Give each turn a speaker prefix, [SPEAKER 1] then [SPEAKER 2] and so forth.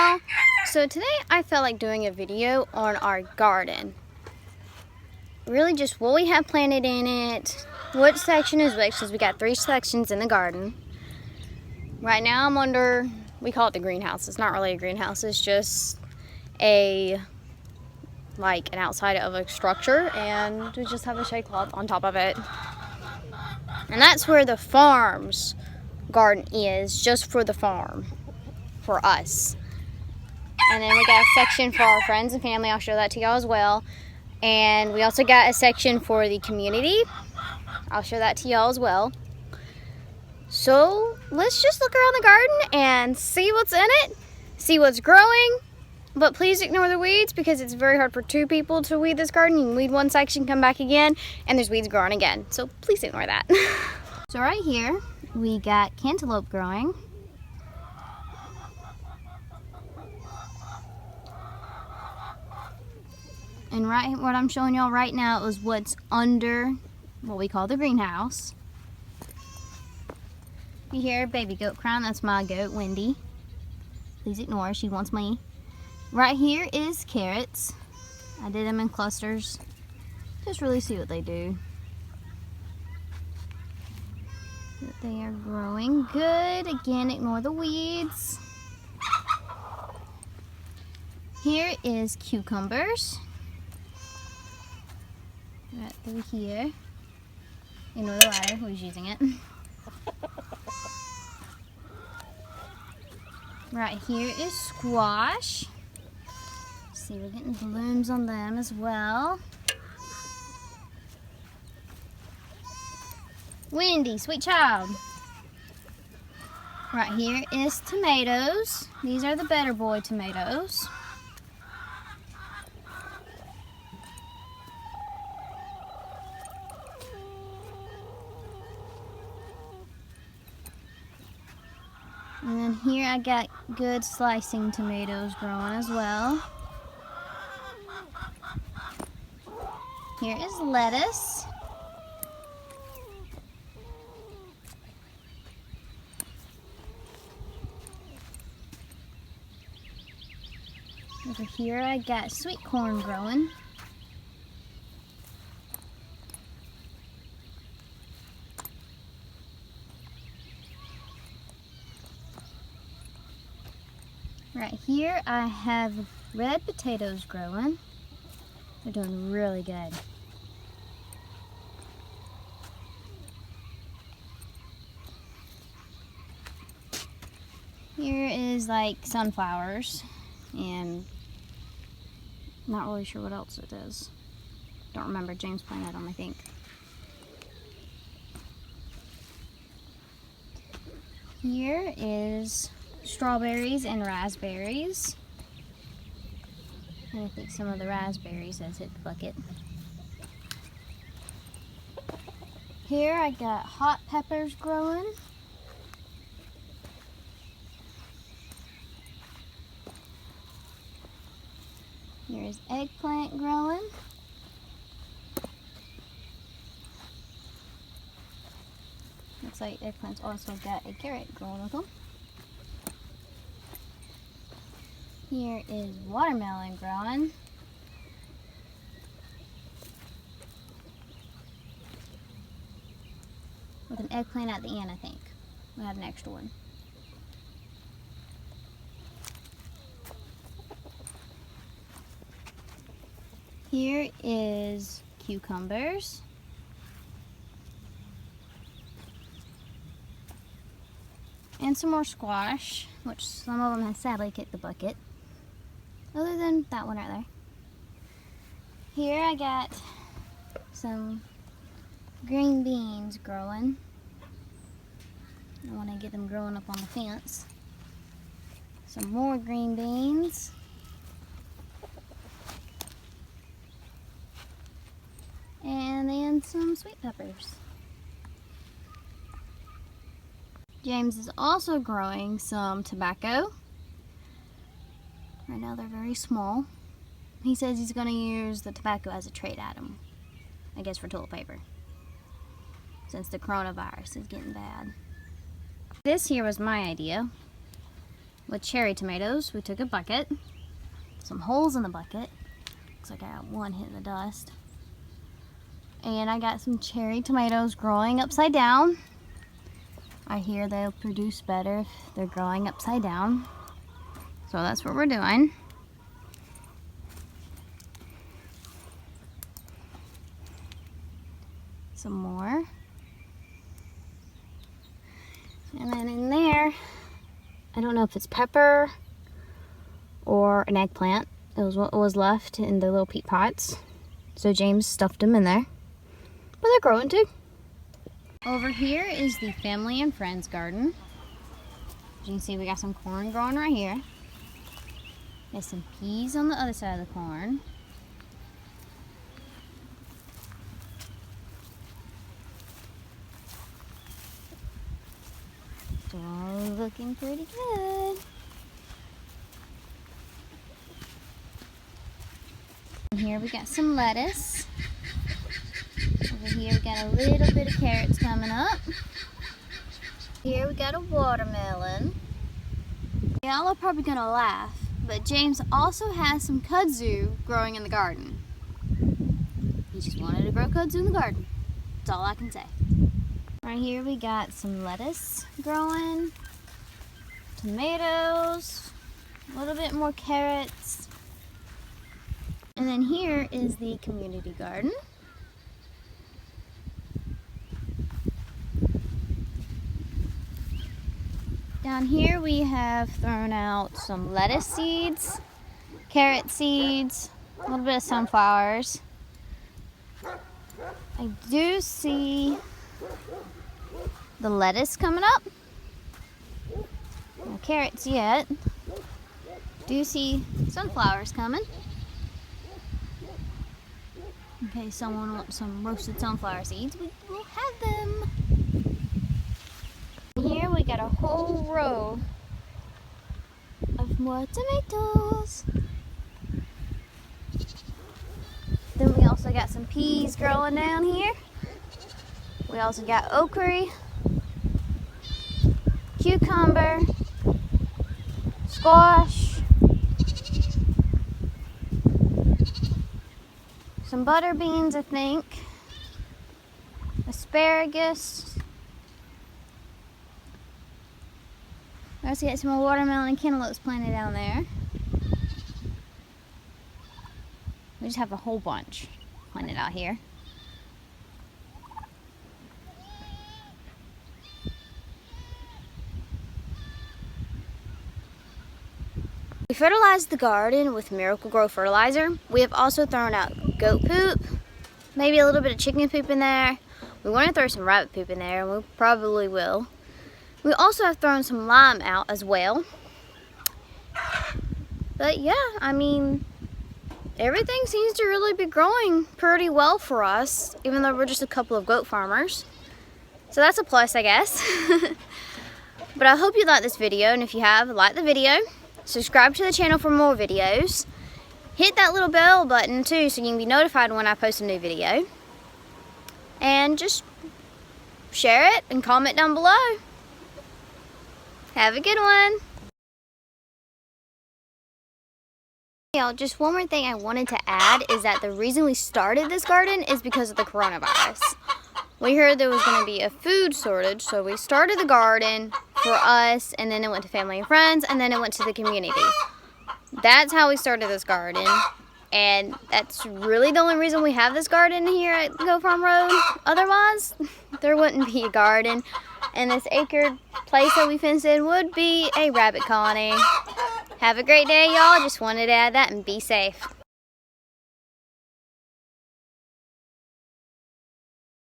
[SPEAKER 1] y'all. So today I felt like doing a video on our garden. Really just what we have planted in it, what section is which, because we got 3 sections in the garden. Right now I'm under, we call it the greenhouse. It's not really a greenhouse, it's just an outside of a structure, and we just have a shade cloth on top of it. And that's where the farm's garden is, just for the farm, for us. And then we got a section for our friends and family. I'll show that to y'all as well. And we also got a section for the community. I'll show that to y'all as well. So let's just look around the garden and see what's in it, see what's growing. But please ignore the weeds because it's very hard for 2 people to weed this garden. You can weed one section, come back again, and there's weeds growing again. So please ignore that. So right here, we got cantaloupe growing. And what I'm showing y'all right now is what's under what we call the greenhouse. You hear baby goat crying, that's my goat, Wendy. Please ignore her, she wants me. Right here is carrots. I did them in clusters. Just really see what they do. They are growing good. Again, ignore the weeds. Here is cucumbers. Right through here. Ignore the ladder, who's using it. Right here is squash. See, we're getting blooms on them as well. Wendy, sweet child. Right here is tomatoes. These are the Better Boy tomatoes. And then here I got good slicing tomatoes growing as well. Here is lettuce. Over here I got sweet corn growing. Right here I have red potatoes growing. They're doing really good. Here is like sunflowers, and not really sure what else it is. Don't remember, James planted them, I think. Here is strawberries and raspberries. And I think some of the raspberries has hit the bucket. Here I got hot peppers growing. Here is eggplant growing. Looks like eggplant's also got a carrot growing with them. Here is watermelon growing. With an eggplant at the end, I think. We have an extra one. Here is cucumbers. And some more squash, which some of them have sadly kicked the bucket. Other than that one right there. Here I got some green beans growing. I want to get them growing up on the fence. Some more green beans. And then some sweet peppers. James is also growing some tobacco. Right now they're very small. He says he's going to use the tobacco as a trade item, I guess for toilet paper, since the coronavirus is getting bad. This here was my idea. with cherry tomatoes. We took a bucket, some holes in the bucket. Looks like I got one hitting the dust. And I got some cherry tomatoes growing upside down. I hear they'll produce better if they're growing upside down. So that's what we're doing. Some more. And then in there, I don't know if it's pepper or an eggplant. It was what was left in the little peat pots. So James stuffed them in there. But they're growing too. Over here is the family and friends garden. As you can see, we got some corn growing right here. There's some peas on the other side of the corn. It's all looking pretty good. And here we got some lettuce. Over here we got a little bit of carrots coming up. Here we got a watermelon. Y'all are probably gonna laugh, but James also has some kudzu growing in the garden. He just wanted to grow kudzu in the garden. That's all I can say. Right here we got some lettuce growing, tomatoes, a little bit more carrots. And then here is the community garden. Down here we have thrown out some lettuce seeds, carrot seeds, a little bit of sunflowers. I do see the lettuce coming up. No carrots yet. Do see sunflowers coming. In case someone wants some roasted sunflower seeds, we will have them. Here we got a whole row of more tomatoes. Then we also got some peas growing down here. We also got okra, cucumber, squash, some butter beans, I think, asparagus. We also got some more watermelon and cantaloupes planted down there. We just have a whole bunch planted out here. We fertilized the garden with Miracle-Gro fertilizer. We have also thrown out goat poop, maybe a little bit of chicken poop in there. We want to throw some rabbit poop in there, and we probably will. We also have thrown some lime out as well. But yeah, I mean, everything seems to really be growing pretty well for us, even though we're just a couple of goat farmers. So that's a plus, I guess. But I hope you liked this video, and if you have, like the video. Subscribe to the channel for more videos. Hit that little bell button too so you can be notified when I post a new video. And just share it and comment down below. Have a good one. Y'all, just one more thing I wanted to add is that the reason we started this garden is because of the coronavirus. We heard there was going to be a food shortage, so we started the garden for us, and then it went to family and friends, and then it went to the community. That's how we started this garden, and that's really the only reason we have this garden here at Goat Farm Road. Otherwise, there wouldn't be a garden, and this acre place that we fenced in would be a rabbit colony. Have a great day, y'all. Just wanted to add that, and be safe.